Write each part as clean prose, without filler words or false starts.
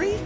hurry?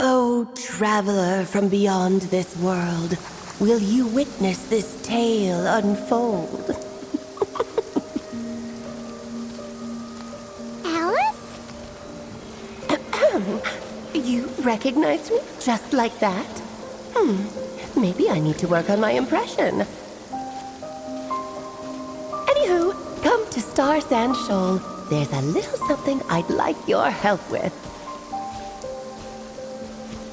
O traveler from beyond this world, will you witness this tale unfold? Alice? You recognized me just like that? Maybe I need to work on my impression. Anywho, come to Star Sand Shoal. There's a little something I'd like your help with.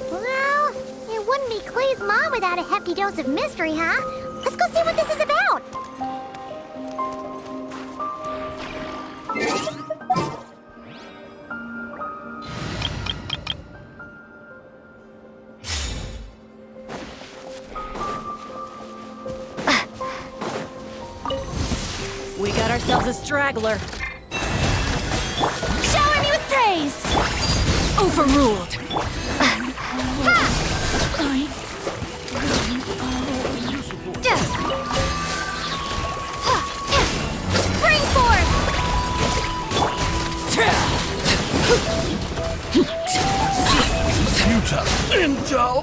Well, it wouldn't be Clay's mom without a hefty dose of mystery, huh? Let's go see what this is about. ourselves a straggler. Shower me with praise! Overruled! Spring forth! Future intel.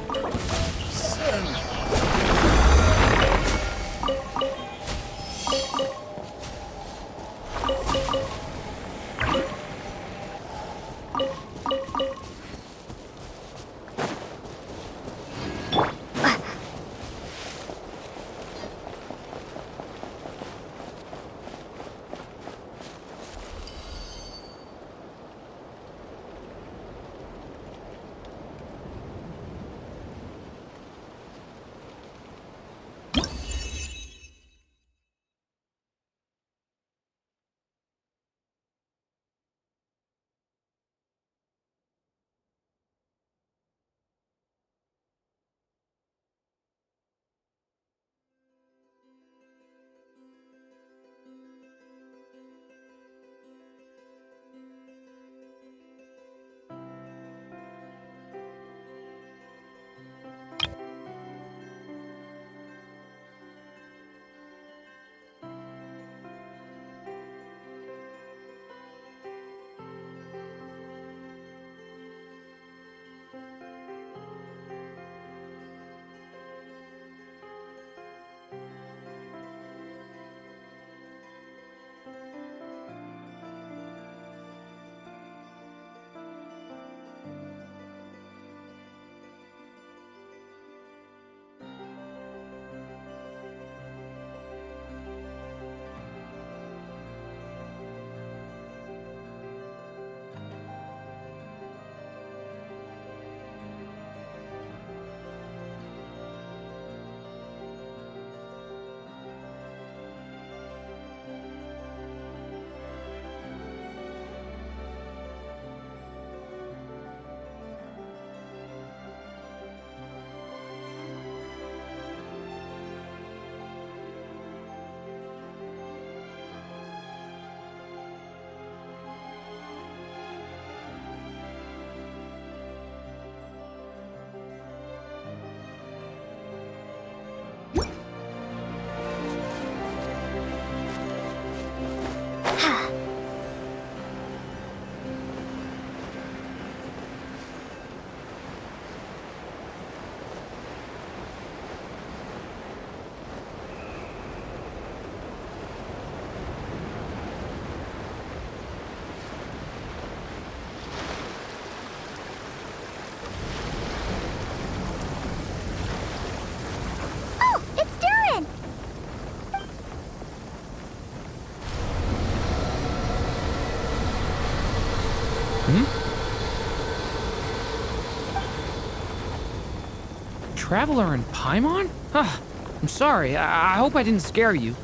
Traveler in Paimon? Huh. I'm sorry. I hope I didn't scare you.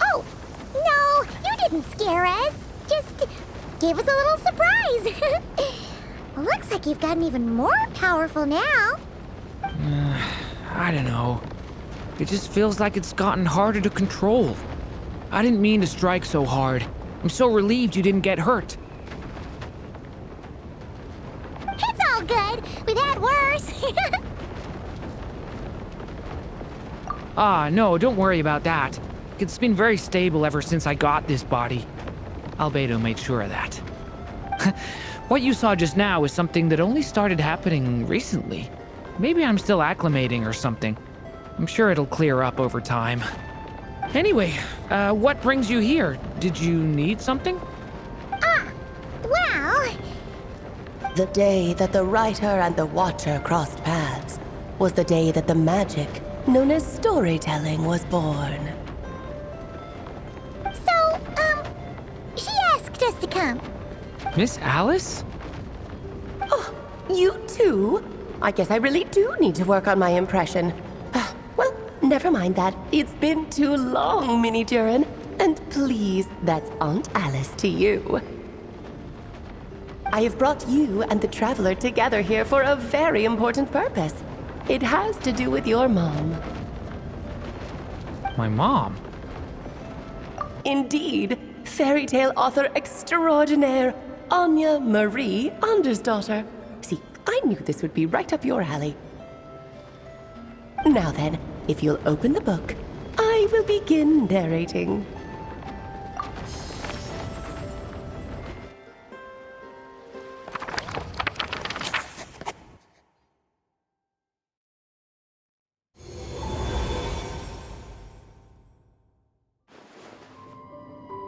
Oh, no, you didn't scare us. Just gave us a little surprise. Looks like you've gotten even more powerful now. I don't know. It just feels like it's gotten harder to control. I didn't mean to strike so hard. I'm so relieved you didn't get hurt. It's all good. We've had worse. No, don't worry about that. It's been very stable ever since I got this body. Albedo made sure of that. What you saw just now is something that only started happening recently. Maybe I'm still acclimating or something. I'm sure it'll clear up over time. Anyway, what brings you here? Did you need something? Well, The day that the writer and the watcher crossed paths was the day that the magic known as storytelling was born. so, she asked us to come. Miss Alice? Oh, you too? I guess I really do need to work on my impression. Well, never mind that. It's been too long, Mini Durin. And please, that's Aunt Alice to you. I have brought you and the Traveler together here for a very important purpose. It has to do with your mom. My mom? Indeed, fairy tale author extraordinaire, Anya Marie Andersdottir. See, I knew this would be right up your alley. Now then, if you'll open the book, I will begin narrating.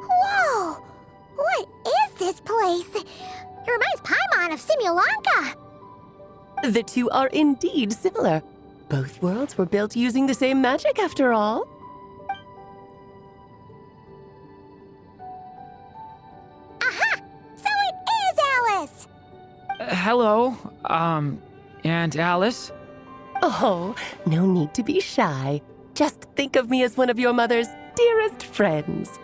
Whoa! What is this place? It reminds Paimon of Simulanka. The two are indeed similar. Both worlds were built using the same magic, after all. Aha! So it is Alice! Hello, Aunt Alice? Oh, no need to be shy. Just think of me as one of your mother's dearest friends.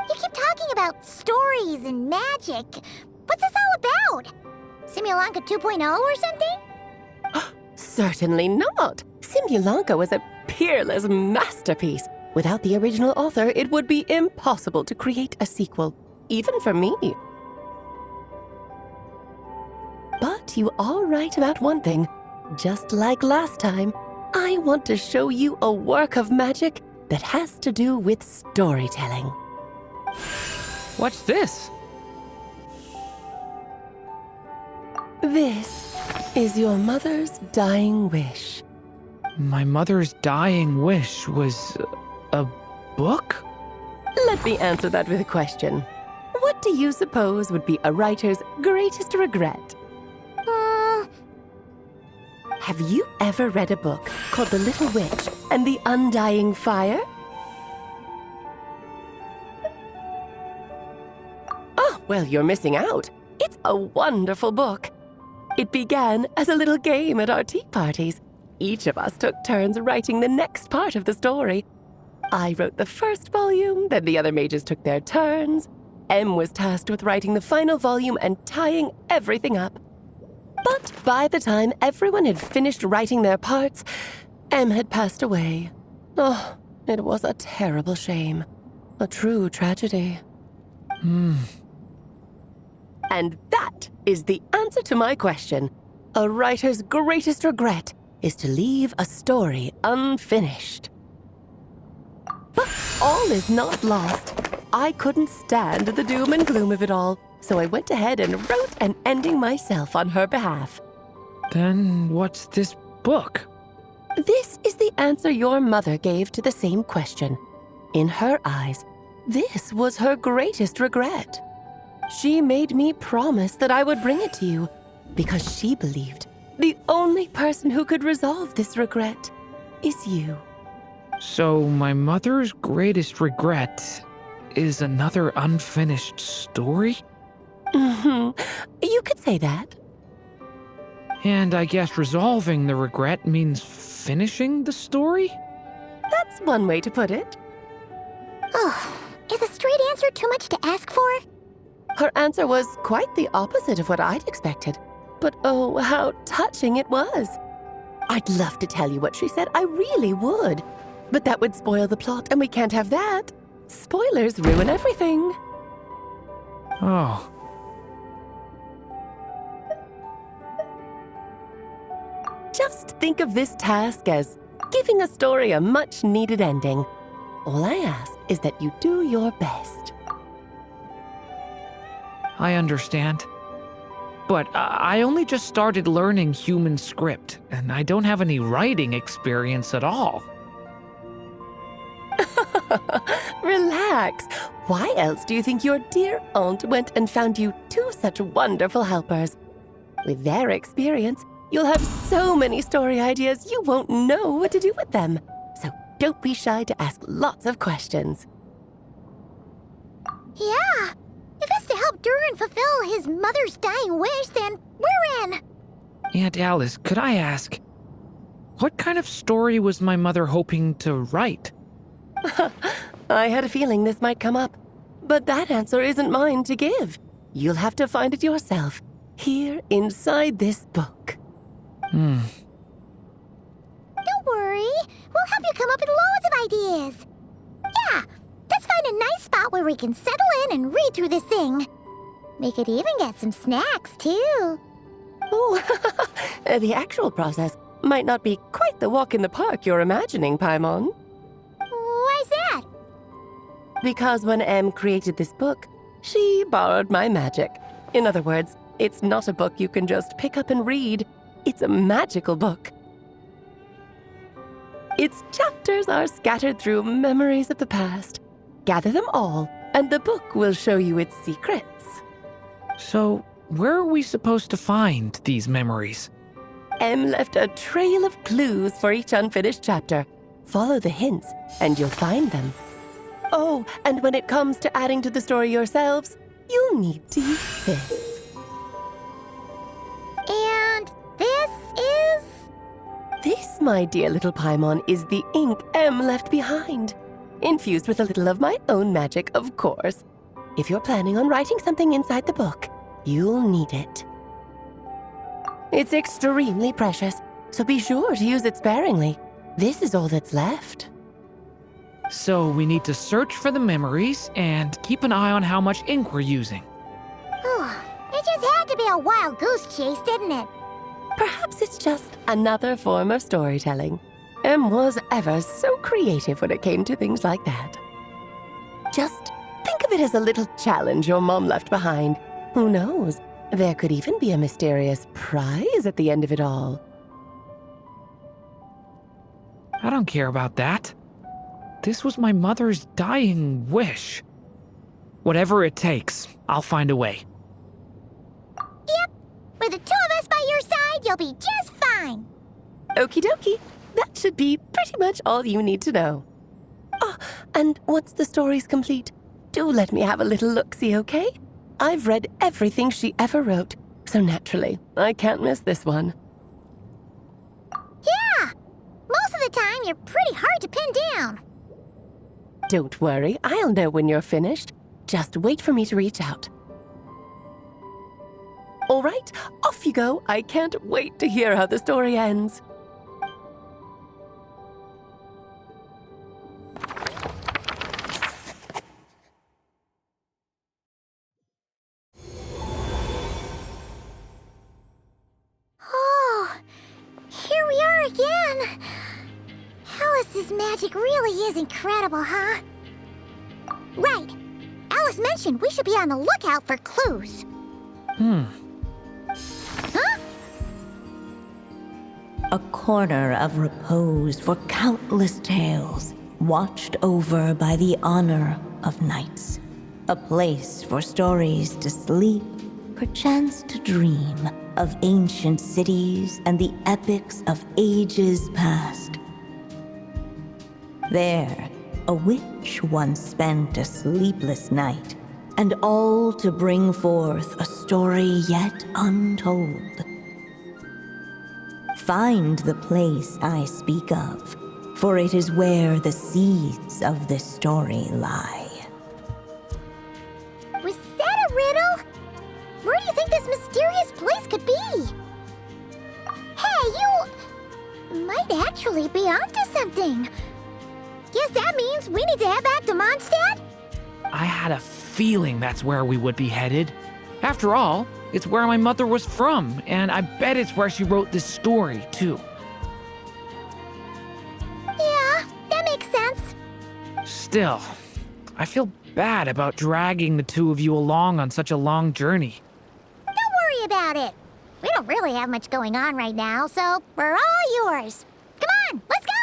You keep talking about stories and magic. What's this all about? Simulanka 2.0 or something? Certainly not. Simulanka was a peerless masterpiece. Without the original author, it would be impossible to create a sequel, even for me. But you are right about one thing. Just like last time, I want to show you a work of magic that has to do with storytelling. What's this? This is your mother's dying wish. My mother's dying wish was a book? Let me answer that with a question. What do you suppose would be a writer's greatest regret? Have you ever read a book called The Little Witch and the Undying Fire? Oh, well, you're missing out. It's a wonderful book. It began as a little game at our tea parties. Each of us took turns writing the next part of the story. I wrote the first volume, then the other mages took their turns. Em was tasked with writing the final volume and tying everything up. But by the time everyone had finished writing their parts, Em had passed away. Oh, it was a terrible shame. A true tragedy. And that is the answer to my question. A writer's greatest regret is to leave a story unfinished. But all is not lost. I couldn't stand the doom and gloom of it all, so I went ahead and wrote an ending myself on her behalf. Then what's this book? This is the answer your mother gave to the same question. In her eyes, this was her greatest regret. She made me promise that I would bring it to you because she believed the only person who could resolve this regret is you. So my mother's greatest regret is another unfinished story? You could say that. And I guess resolving the regret means finishing the story? That's one way to put it. Oh, is a straight answer too much to ask for? Her answer was quite the opposite of what I'd expected. But oh, how touching it was. I'd love to tell you what she said, I really would. But that would spoil the plot, and we can't have that. Spoilers ruin everything. Oh. Just think of this task as giving a story a much-needed ending. All I ask is that you do your best. I understand. But I only just started learning human script, and I don't have any writing experience at all. Relax. Why else do you think your dear aunt went and found you two such wonderful helpers? With their experience, you'll have so many story ideas you won't know what to do with them. So don't be shy to ask lots of questions. Yeah. If it's to help Durin fulfill his mother's dying wish, then we're in. Aunt Alice, could I ask, what kind of story was my mother hoping to write? I had a feeling this might come up, but that answer isn't mine to give. You'll have to find it yourself, here inside this book. Don't worry. We'll help you come up with loads of ideas. Yeah, let's find a nice spot spot where we can settle in and read through this thing. We could even get some snacks, too. Oh, the actual process might not be quite the walk in the park you're imagining, Paimon. Why's that? Because when Em created this book, she borrowed my magic. In other words, it's not a book you can just pick up and read. It's a magical book. Its chapters are scattered through memories of the past. Gather them all, and the book will show you its secrets. So, where are we supposed to find these memories? Em left a trail of clues for each unfinished chapter. Follow the hints, and you'll find them. Oh, and when it comes to adding to the story yourselves, you'll need to use this. And this is... This, my dear little Paimon, is the ink Em left behind. Infused with a little of my own magic, of course. If you're planning on writing something inside the book, you'll need it. It's extremely precious, so be sure to use it sparingly. This is all that's left. So, we need to search for the memories and keep an eye on how much ink we're using. It just had to be a wild goose chase, didn't it? Perhaps it's just another form of storytelling. Em was ever so creative when it came to things like that. Just think of it as a little challenge your mom left behind. Who knows? There could even be a mysterious prize at the end of it all. I don't care about that. This was my mother's dying wish. Whatever it takes, I'll find a way. Yep. With the two of us by your side, you'll be just fine. Okie dokie. That should be pretty much all you need to know. Oh, and once the story's complete, do let me have a little look-see, okay? I've read everything she ever wrote, so naturally, I can't miss this one. Yeah. Most of the time, you're pretty hard to pin down. Don't worry, I'll know when you're finished. Just wait for me to reach out. All right, off you go. I can't wait to hear how the story ends. Oh, here we are again. Alice's magic really is incredible, huh? Right. Alice mentioned we should be on the lookout for clues. Huh? A corner of repose for countless tales, watched over by the honor of knights. A place for stories to sleep, perchance to dream of ancient cities and the epics of ages past. There, a witch once spent a sleepless night, and all to bring forth a story yet untold. Find the place I speak of, for it is where the seeds of this story lie. Was that a riddle? Where do you think this mysterious place could be? Hey, you might actually be onto something. Guess that means we need to head back to Mondstadt? I had a feeling that's where we would be headed. After all, it's where my mother was from, and I bet it's where she wrote this story, too. Yeah, that makes sense. Still, I feel bad about dragging the two of you along on such a long journey. Don't worry about it. We don't really have much going on right now, so we're all yours. Come on, let's go!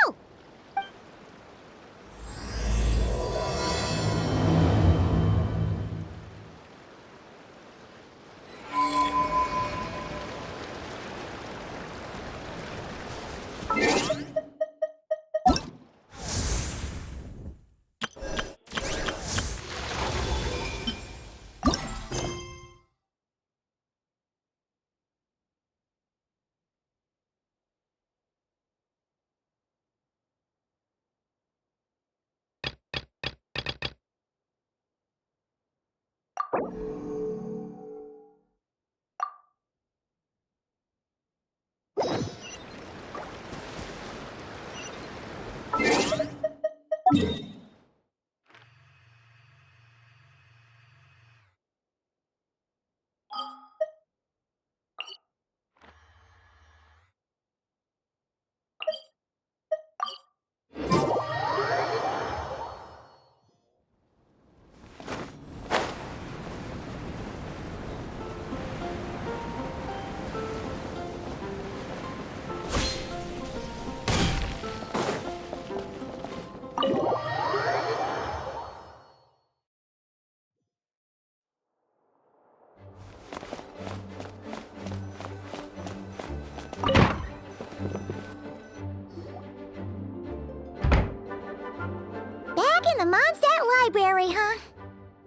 library, huh?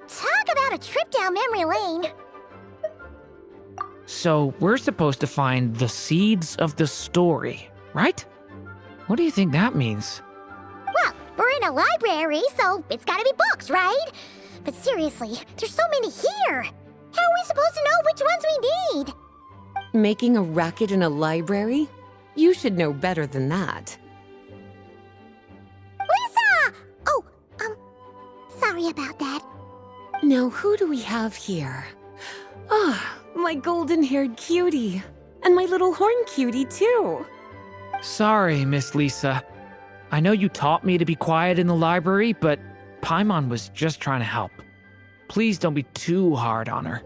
Talk about a trip down memory lane. So we're supposed to find the seeds of the story, right? What do you think that means? Well, we're in a library, so it's gotta be books, right? But seriously, there's so many here. How are we supposed to know which ones we need? Making a racket in a library? You should know better than that. Lisa! Oh, sorry about that. Now, who do we have here? Ah, my golden-haired cutie. And my little horn cutie, too. Sorry, Miss Lisa. I know you taught me to be quiet in the library, but Paimon was just trying to help. Please don't be too hard on her.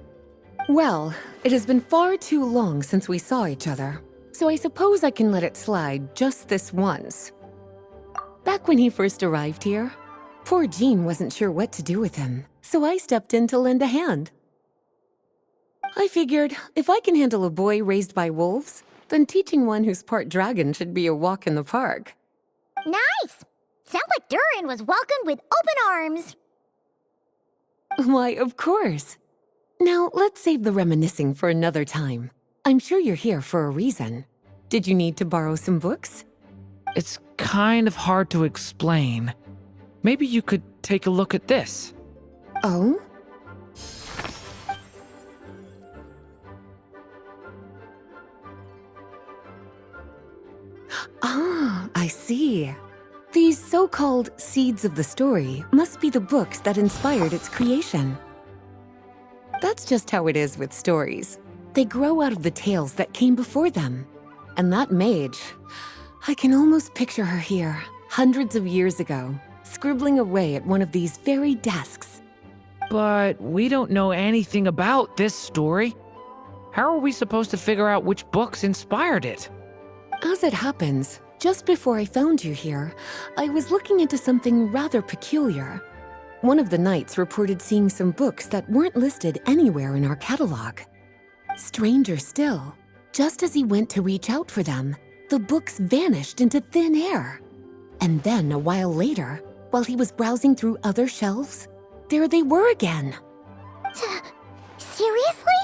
Well, it has been far too long since we saw each other, so I suppose I can let it slide just this once. Back when he first arrived here, poor Jean wasn't sure what to do with him, so I stepped in to lend a hand. I figured if I can handle a boy raised by wolves, then teaching one who's part dragon should be a walk in the park. Nice! Sounds like Durin was welcomed with open arms. Why, of course. Now, let's save the reminiscing for another time. I'm sure you're here for a reason. Did you need to borrow some books? It's kind of hard to explain. Maybe you could take a look at this. Oh? Ah, I see. These so-called seeds of the story must be the books that inspired its creation. That's just how it is with stories. They grow out of the tales that came before them. And that mage, I can almost picture her here, hundreds of years ago, scribbling away at one of these very desks. But we don't know anything about this story. How are we supposed to figure out which books inspired it? As it happens, just before I found you here, I was looking into something rather peculiar. One of the knights reported seeing some books that weren't listed anywhere in our catalog. Stranger still, just as he went to reach out for them, the books vanished into thin air. And then a while later, while he was browsing through other shelves, there they were again. Seriously?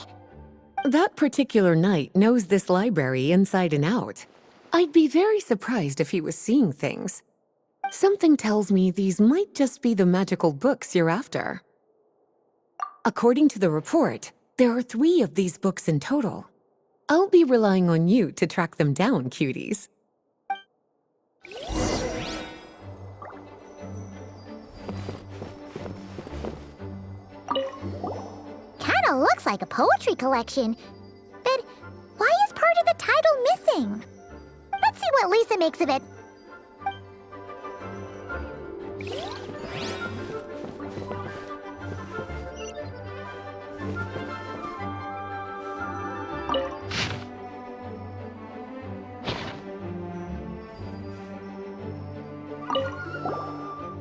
That particular knight knows this library inside and out. I'd be very surprised if he was seeing things. Something tells me these might just be the magical books you're after. According to the report, there are 3 of these books in total. I'll be relying on you to track them down, cuties. Kinda looks like a poetry collection. But why is part of the title missing? Let's see what Lisa makes of it.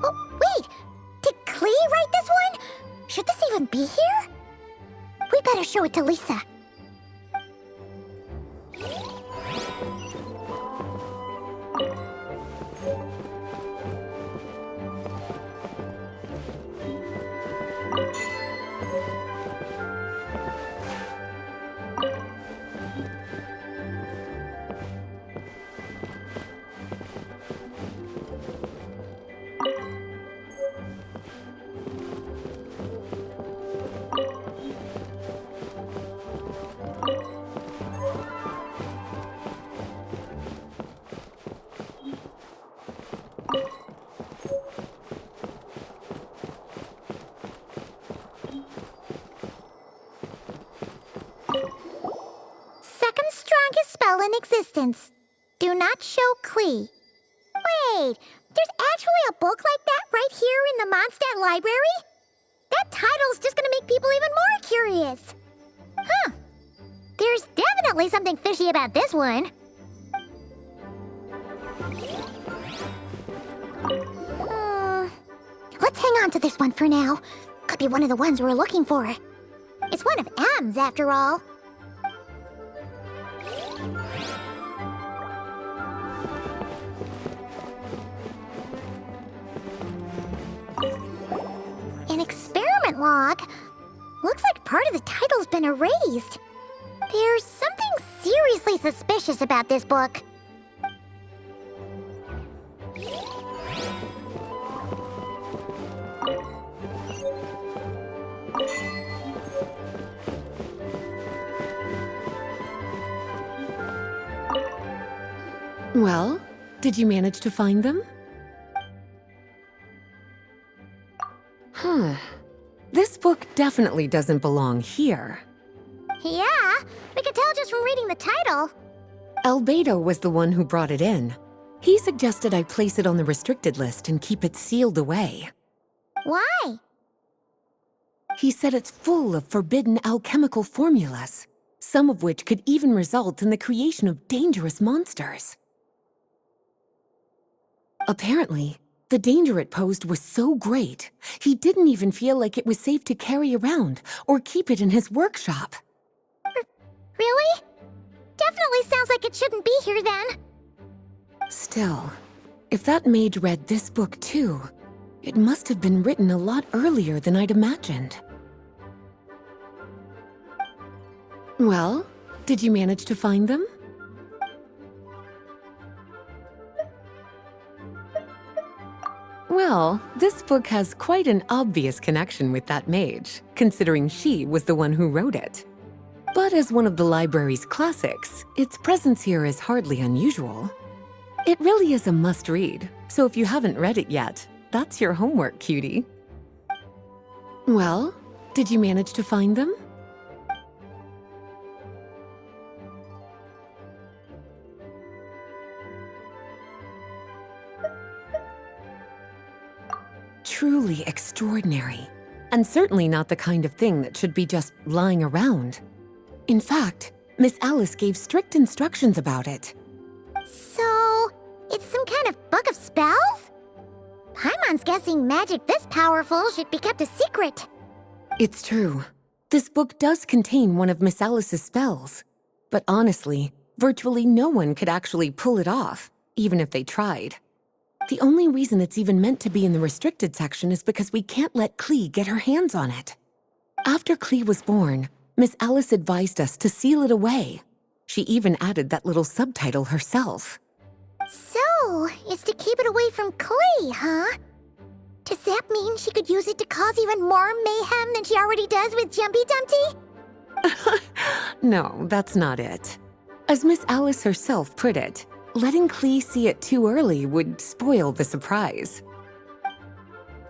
Oh, wait! Did Klee write this one? Should this even be here? We better show it to Lisa. Second strongest spell in existence. Do not show Klee. Wait, there's actually a book like that right here in the Mondstadt library? That title's just gonna make people even more curious. Huh. There's definitely something fishy about this one. Let's hang on to this one for now. Could be one of the ones we're looking for. It's one of M's, after all. content log. Looks like part of the title's been erased. There's something seriously suspicious about this book. Well, did you manage to find them? This book definitely doesn't belong here. Yeah, we could tell just from reading the title. Albedo was the one who brought it in. He suggested I place it on the restricted list and keep it sealed away. Why? He said it's full of forbidden alchemical formulas, some of which could even result in the creation of dangerous monsters. Apparently, the danger it posed was so great, he didn't even feel like it was safe to carry around or keep it in his workshop. Really? Definitely sounds like it shouldn't be here then. Still, if that mage read this book too, it must have been written a lot earlier than I'd imagined. Well, did you manage to find them? Well, this book has quite an obvious connection with that mage, considering she was the one who wrote it. But as one of the library's classics, its presence here is hardly unusual. It really is a must-read, so if you haven't read it yet, that's your homework, cutie. Well, did you manage to find them? Truly extraordinary, and certainly not the kind of thing that should be just lying around. In fact, Miss Alice gave strict instructions about it. So, it's some kind of book of spells? Paimon's guessing magic this powerful should be kept a secret. It's true. This book does contain one of Miss Alice's spells. But honestly, virtually no one could actually pull it off, even if they tried. The only reason it's even meant to be in the restricted section is because we can't let Klee get her hands on it. After Klee was born, Miss Alice advised us to seal it away. She even added that little subtitle herself. So, it's to keep it away from Klee, huh? Does that mean she could use it to cause even more mayhem than she already does with Jumpy Dumpty? No, that's not it. As Miss Alice herself put it, letting Klee see it too early would spoil the surprise.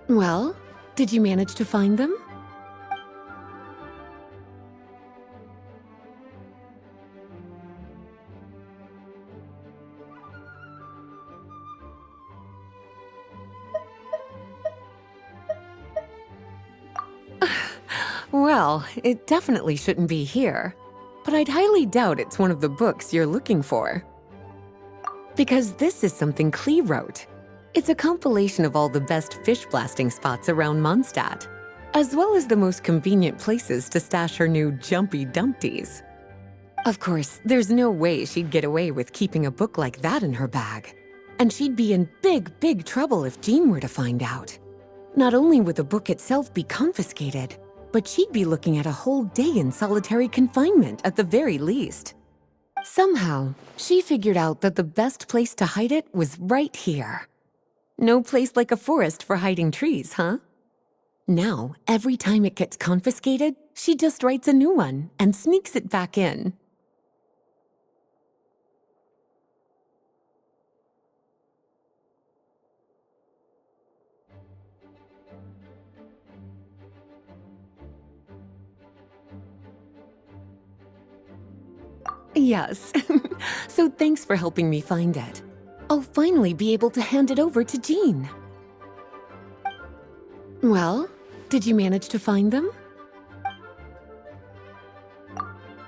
Well, did you manage to find them? Well, it definitely shouldn't be here, but I'd highly doubt it's one of the books you're looking for. Because this is something Klee wrote. It's a compilation of all the best fish blasting spots around Mondstadt, as well as the most convenient places to stash her new Jumpy Dumpties. Of course, there's no way she'd get away with keeping a book like that in her bag. And she'd be in big trouble if Jean were to find out. Not only would the book itself be confiscated, but she'd be looking at a whole day in solitary confinement at the very least. Somehow, she figured out that the best place to hide it was right here. No place like a forest for hiding trees, huh? Now, every time it gets confiscated, she just writes a new one and sneaks it back in. Yes. So thanks for helping me find it. I'll finally be able to hand it over to Jean. Well, did you manage to find them?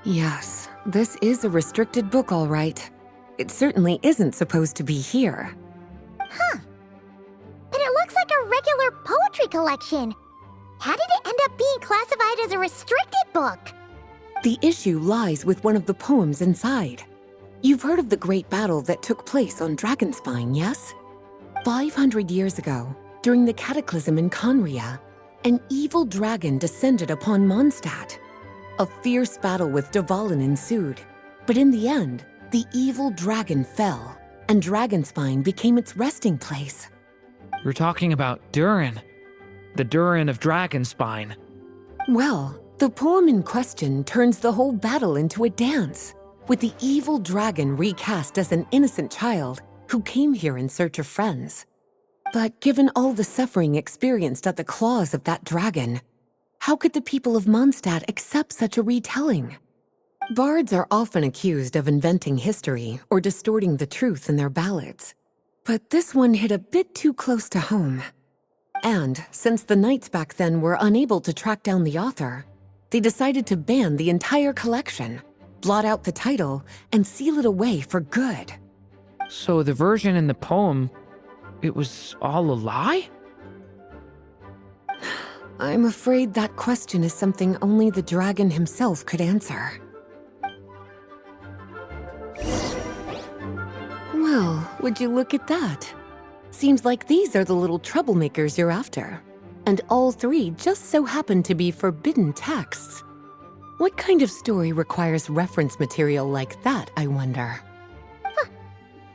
Yes, this is a restricted book, all right. It certainly isn't supposed to be here. Huh. But it looks like a regular poetry collection. How did it end up being classified as a restricted book? The issue lies with one of the poems inside. You've heard of the great battle that took place on Dragonspine, yes? 500 years ago, during the cataclysm in Conria, an evil dragon descended upon Mondstadt. A fierce battle with Dvalin ensued, but in the end, the evil dragon fell, and Dragonspine became its resting place. We're talking about Durin. The Durin of Dragonspine. Well, the poem in question turns the whole battle into a dance, with the evil dragon recast as an innocent child who came here in search of friends. But given all the suffering experienced at the claws of that dragon, how could the people of Mondstadt accept such a retelling? Bards are often accused of inventing history or distorting the truth in their ballads, but this one hit a bit too close to home. And since the knights back then were unable to track down the author, they decided to ban the entire collection, blot out the title, and seal it away for good. So the version in the poem, it was all a lie? I'm afraid that question is something only the dragon himself could answer. Well, would you look at that? Seems like these are the little troublemakers you're after. And all three just so happen to be forbidden texts. What kind of story requires reference material like that, I wonder?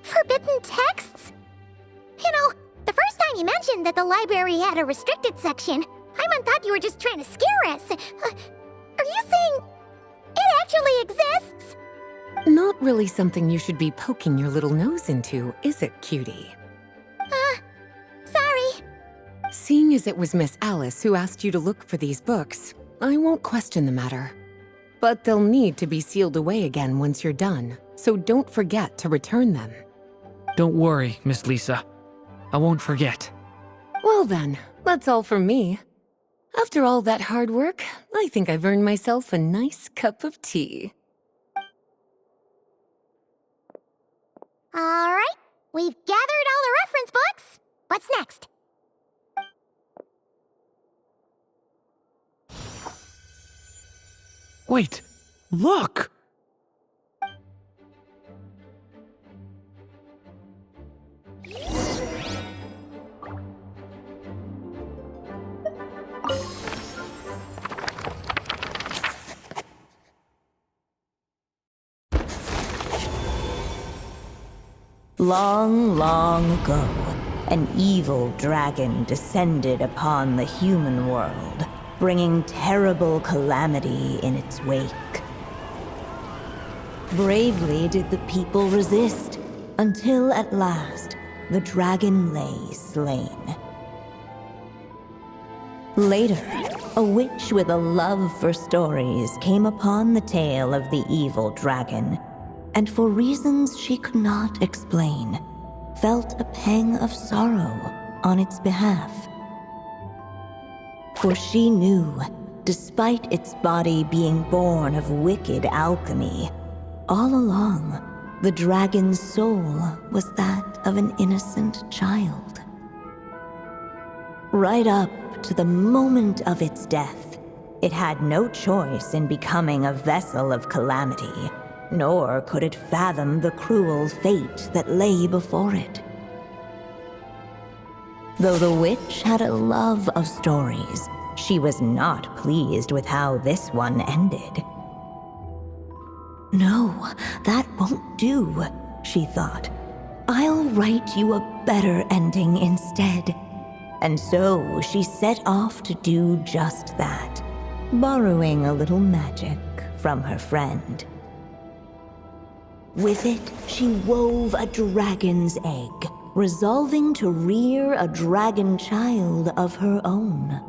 Forbidden texts? You know, the first time you mentioned that the library had a restricted section, I thought you were just trying to scare us. Are you saying it actually exists? Not really something you should be poking your little nose into, is it, cutie? Sorry. Seeing as it was Miss Alice who asked you to look for these books, I won't question the matter. But they'll need to be sealed away again once you're done, so don't forget to return them. Don't worry, Miss Lisa. I won't forget. Well then, that's all from me. After all that hard work, I think I've earned myself a nice cup of tea. All right, we've gathered all the reference books. What's next? Wait, look! Long, long ago, an evil dragon descended upon the human world, bringing terrible calamity in its wake. Bravely did the people resist, until at last, the dragon lay slain. Later, a witch with a love for stories came upon the tale of the evil dragon, and for reasons she could not explain, felt a pang of sorrow on its behalf. For she knew, despite its body being born of wicked alchemy, all along, the dragon's soul was that of an innocent child. Right up to the moment of its death, it had no choice in becoming a vessel of calamity, nor could it fathom the cruel fate that lay before it. Though the witch had a love of stories, she was not pleased with how this one ended. No, that won't do, she thought. I'll write you a better ending instead. And so she set off to do just that, borrowing a little magic from her friend. With it, she wove a dragon's egg, resolving to rear a dragon child of her own.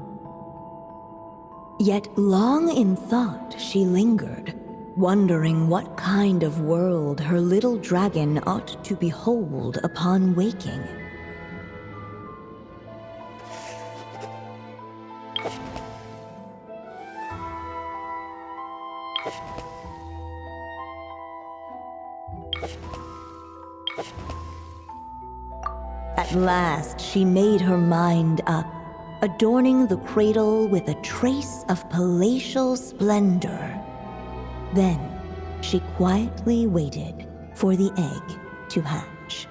Yet long in thought she lingered, wondering what kind of world her little dragon ought to behold upon waking. At last, she made her mind up, adorning the cradle with a trace of palatial splendor. Then, she quietly waited for the egg to hatch.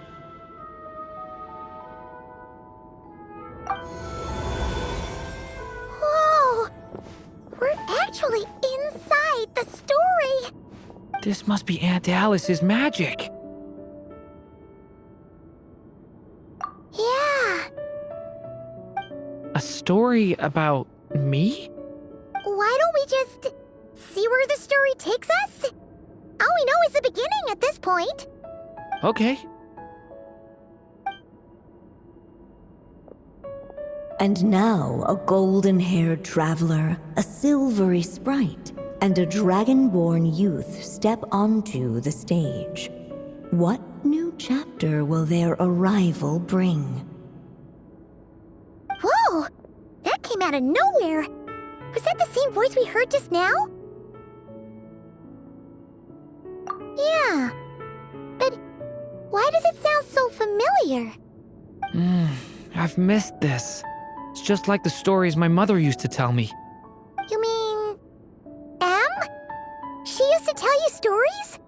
This must be Aunt Alice's magic. Yeah. A story about me? Why don't we just see where the story takes us? All we know is the beginning at this point. Okay. And now a golden-haired traveler, a silvery sprite, and a dragonborn youth step onto the stage. What new chapter will their arrival bring? Whoa! That came out of nowhere! Was that the same voice we heard just now? Yeah. But why does it sound so familiar? I've missed this. It's just like the stories my mother used to tell me. You mean... Em? She used to tell you stories?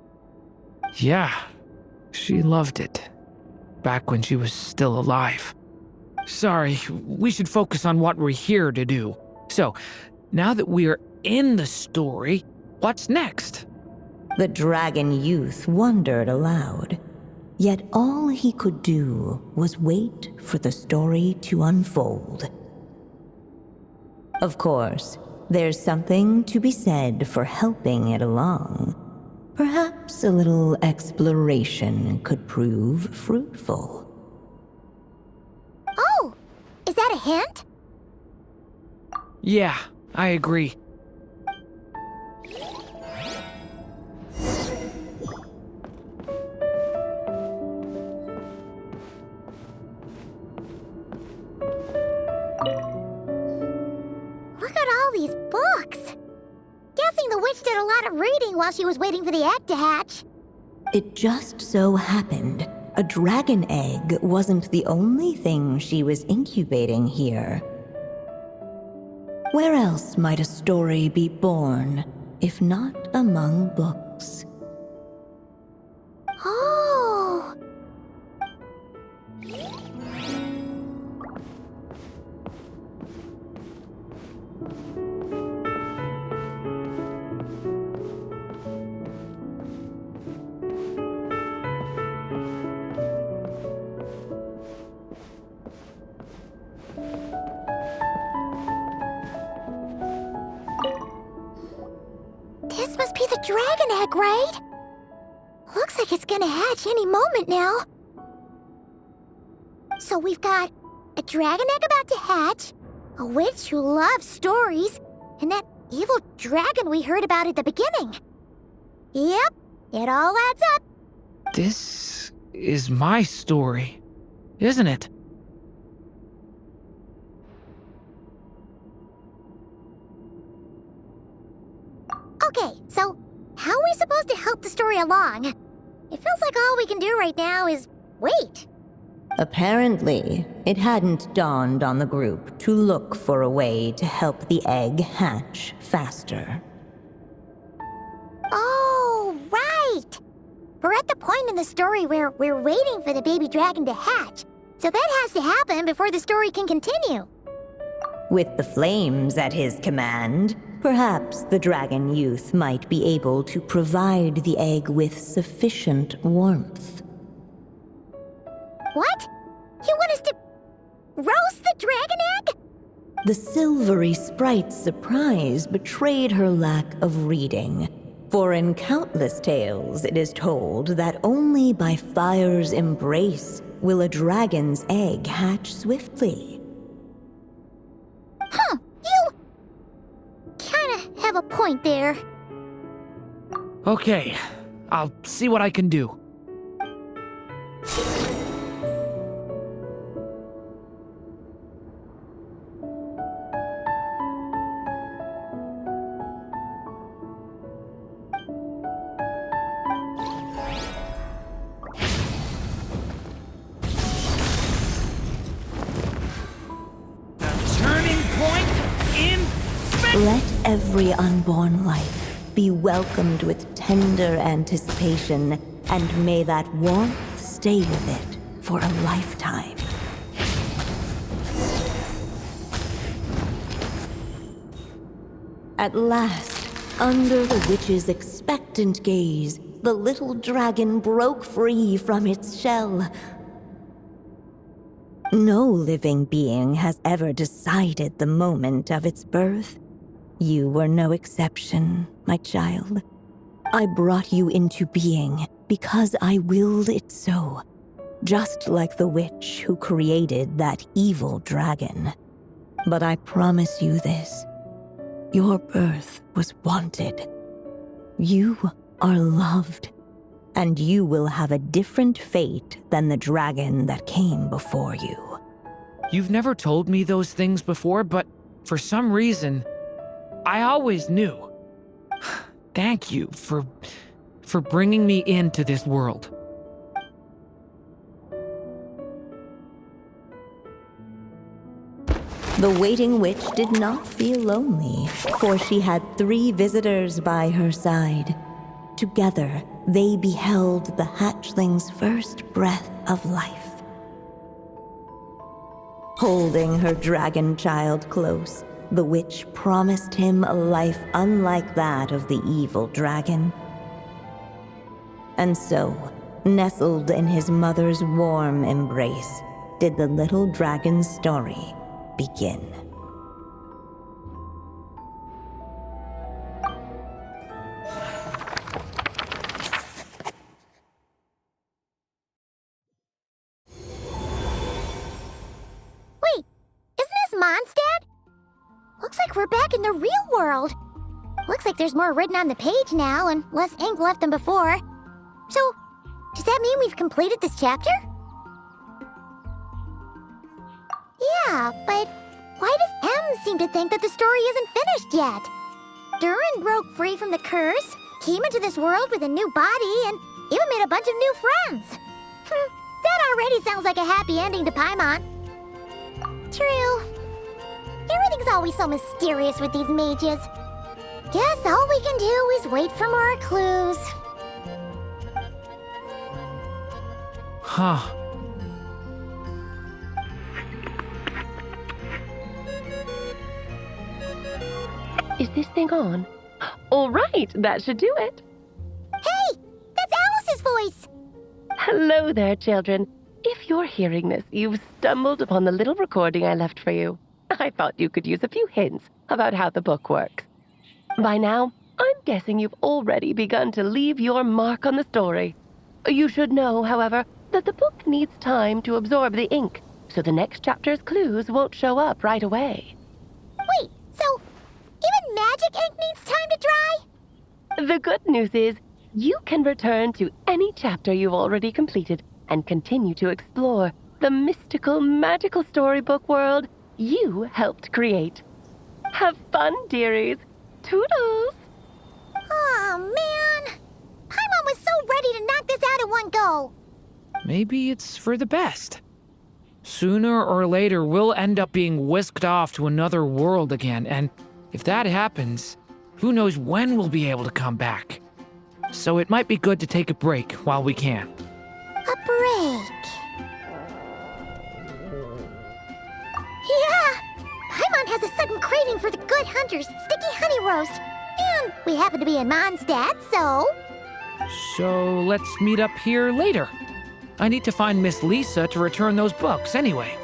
Yeah, she loved it. Back when she was still alive. Sorry, we should focus on what we're here to do. So, now that we're in the story, what's next? The dragon youth wondered aloud. Yet all he could do was wait for the story to unfold. Of course, there's something to be said for helping it along. Perhaps a little exploration could prove fruitful. Oh! Is that a hint? Yeah, I agree. Look at all these books! Guessing the witch did a lot of reading while she was waiting for the egg to hatch. It just so happened a dragon egg wasn't the only thing she was incubating here. Where else might a story be born, if not among books? Oh! This must be the dragon egg, right? Looks like it's gonna hatch any moment now. So we've got a dragon egg about to hatch, a witch who loves stories, and that evil dragon we heard about at the beginning. Yep, it all adds up. This is my story, isn't it? Okay, so how are we supposed to help the story along? It feels like all we can do right now is wait. Apparently, it hadn't dawned on the group to look for a way to help the egg hatch faster. Oh, right! We're at the point in the story where we're waiting for the baby dragon to hatch. So that has to happen before the story can continue. With the flames at his command, perhaps the dragon youth might be able to provide the egg with sufficient warmth. What? You want us to roast the dragon egg? The silvery sprite's surprise betrayed her lack of reading. For in countless tales, it is told that only by fire's embrace will a dragon's egg hatch swiftly. Huh, you kinda have a point there. Okay, I'll see what I can do. Let every unborn life be welcomed with tender anticipation, and may that warmth stay with it for a lifetime. At last, under the witch's expectant expectant gaze, the little dragon broke free from its shell. No living being has ever decided the moment of its birth. You were no exception, my child. I brought you into being because I willed it so, just like the witch who created that evil dragon. But I promise you this, your birth was wanted. You are loved, and you will have a different fate than the dragon that came before you. You've never told me those things before, but for some reason, I always knew. Thank you for bringing me into this world. The waiting witch did not feel lonely, for she had 3 visitors by her side. Together, they beheld the hatchling's first breath of life. Holding her dragon child close, the witch promised him a life unlike that of the evil dragon. And so, nestled in his mother's warm embrace, did the little dragon's story begin. Wait, isn't this Mondstadt? Looks like we're back in the real world. Looks like there's more written on the page now and less ink left than before. So, does that mean we've completed this chapter? Yeah, but why does M seem to think that the story isn't finished yet? Durin broke free from the curse, came into this world with a new body, and even made a bunch of new friends. That already sounds like a happy ending to Paimon. True. Everything's always so mysterious with these mages. Guess all we can do is wait for more clues. Huh. Is this thing on? All right, that should do it. Hey, that's Alice's voice. Hello there, children. If you're hearing this, you've stumbled upon the little recording I left for you. I thought you could use a few hints about how the book works. By now, I'm guessing you've already begun to leave your mark on the story. You should know, however, that the book needs time to absorb the ink, so the next chapter's clues won't show up right away. Wait, so even magic ink needs time to dry? The good news is, you can return to any chapter you've already completed and continue to explore the mystical, magical storybook world you helped create. Have fun, dearies. Toodles! Oh, man. Paimon was so ready to knock this out in one go. Maybe it's for the best. Sooner or later, we'll end up being whisked off to another world again, and if that happens, who knows when we'll be able to come back. So it might be good to take a break while we can. A break. Yeah! Paimon has a sudden craving for the good hunter's sticky honey roast. And we happen to be in Mondstadt, so... So let's meet up here later. I need to find Miss Lisa to return those books anyway.